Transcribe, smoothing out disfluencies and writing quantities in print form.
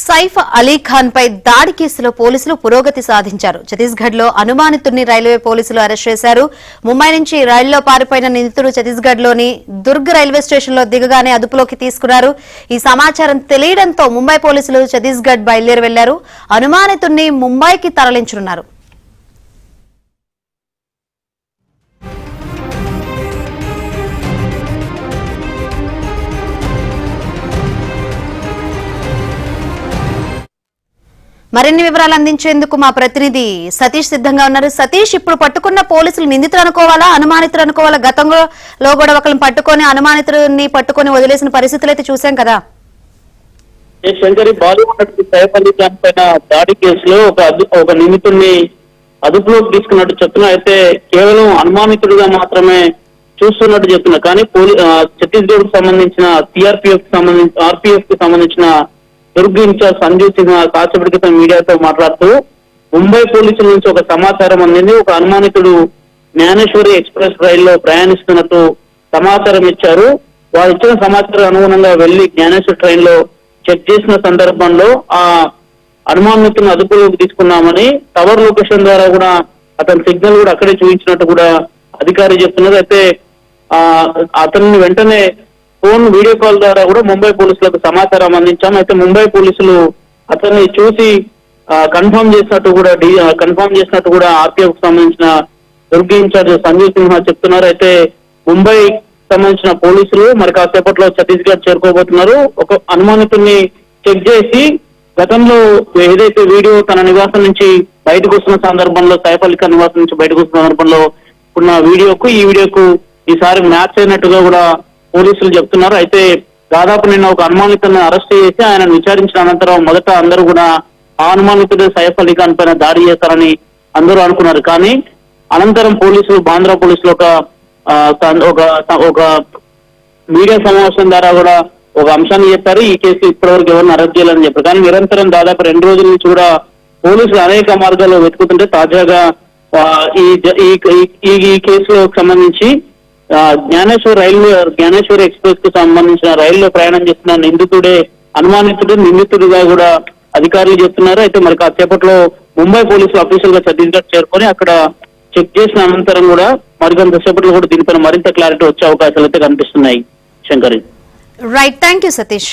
సైఫ్ అలీ ఖాన్ పై దాడి కేసులో పోలీసులు పురోగతి సాధించారు. ఛత్తీస్గఢ్ లో అనుమానితుడిని రైల్వే పోలీసులు అరెస్ట్ చేశారు. ముంబై నుంచి రైల్లో పారిపోయిన నిందితుడు ఛత్తీస్గఢ్ లోని దుర్గ్ రైల్వే స్టేషన్ లో దిగగానే అదుపులోకి తీసుకున్నారు. ఈ సమాచారం తెలియడంతో ముంబై పోలీసులు ఛత్తీస్గఢ్ బయలుదేరి వెళ్లారు. అనుమానితుడిని ముంబైకి తరలించనున్నారు. మరిన్ని వివరాలు అందించేందుకు మా ప్రతినిధి సతీష్ సిద్ధంగా ఉన్నారు. సతీష్, ఇప్పుడు పట్టుకున్న పోలీసులు నిందితులు అనుకోవాలా, అనుమానితులు అనుకోవాలా? గతంలో కూడా ఒకరిని పట్టుకొని అనుమానితుడిని పట్టుకొని వదిలేసిన పరిస్థితులు అయితే చూసాం కదా. శంకరి, బాలీవుడ్ సైఫ్ అలీ ఖాన్ పైన దాడి కేసులో ఒక నిందితుడిని అదుపులోకి తీసుకున్నట్టు చెప్తున్నా. అయితే కేవలం అనుమానితుడిగా మాత్రమే చూస్తున్నట్టు చెప్తున్నా. కానీ ఛత్తీస్గఢ్ కు సంబంధించిన ఆర్పీఎఫ్ కి సంబంధించిన దుర్గ్ ఇన్ఛార్జ్ సంజీవ్ సింహ కాసేపటి క్రితం మీడియాతో మాట్లాడుతూ ముంబై పోలీసుల నుంచి ఒక సమాచారం అందింది. ఒక అనుమానితుడు జ్ఞానేశ్వరి ఎక్స్ప్రెస్ రైల్లో ప్రయాణిస్తున్నట్టు సమాచారం ఇచ్చారు. వారు ఇచ్చిన సమాచారం అనుగుణంగా వెళ్లి జ్ఞానేశ్వరి ట్రైన్ లో చెక్ చేసిన సందర్భంలో ఆ అనుమానితులను అదుపులోకి తీసుకున్నామని టవర్ లొకేషన్ ద్వారా కూడా అతని సిగ్నల్ కూడా అక్కడే చూపించినట్టు కూడా అధికారి చెప్తున్నారు. అయితే అతన్ని వెంటనే ఫోన్ వీడియో కాల్ ద్వారా కూడా ముంబై పోలీసులకు సమాచారం అందించాం. అయితే ముంబై పోలీసులు అతన్ని చూసి కన్ఫర్మ్ చేసినట్టు కూడా ఆర్పీఎఫ్ కు సంబంధించిన దుర్గ్ ఇన్ఛార్జ్ సంజీవ్ సింహ చెప్తున్నారు. అయితే ముంబై సంబంధించిన పోలీసులు మరి కాసేపట్లో ఛత్తీస్గఢ్ చేరుకోబోతున్నారు. ఒక అనుమానితుడిని చెక్ చేసి గతంలో ఏదైతే వీడియో తన నివాసం నుంచి బయటకు వస్తున్న సందర్భంలో సైఫ్ అలీ ఖాన్ నివాసం నుంచి బయటకు వస్తున్న సందర్భంలో ఉన్న ఈ వీడియోకు ఈసారి మ్యాచ్ అయినట్టుగా కూడా పోలీసులు చెప్తున్నారు. అయితే దాదాపు నిన్న ఒక అనుమానితుడిని అరెస్ట్ చేసి ఆయన విచారించిన అనంతరం మొదట అందరూ కూడా ఆ అనుమానితుడు సైఫ్ అలీ ఖాన్ పైన దాడి చేస్తారని అందరూ అనుకున్నారు. కానీ అనంతరం బాంద్రా పోలీసులు ఒక మీడియా సమావేశం ద్వారా కూడా ఒక అంశాన్ని చెప్పారు. ఈ కేసు ఇప్పటివరకు ఎవరిని అరెస్ట్ చేయాలని చెప్పారు. కానీ నిరంతరం దాదాపు 2 రోజుల నుంచి కూడా పోలీసులు అనేక మార్గాల్లో వెతుకుతుంటే తాజాగా ఈ కేసులో సంబంధించి జ్ఞానేశ్వరి ఎక్స్ప్రెస్ కు సంబంధించిన రైల్లో ప్రయాణం చేస్తున్న నిందితుడిగా కూడా అధికారులు చెప్తున్నారు. అయితే మరి కాసేపట్లో ముంబై పోలీసులు అఫీషియల్ గా ఛత్తీస్గఢ్ చేరుకొని అక్కడ చెక్ చేసిన అనంతరం కూడా మరికొంత సేపట్లో కూడా దీనిపైన మరింత క్లారిటీ వచ్చే అవకాశాలు అయితే కనిపిస్తున్నాయి. Shankari, right, thank you Satish.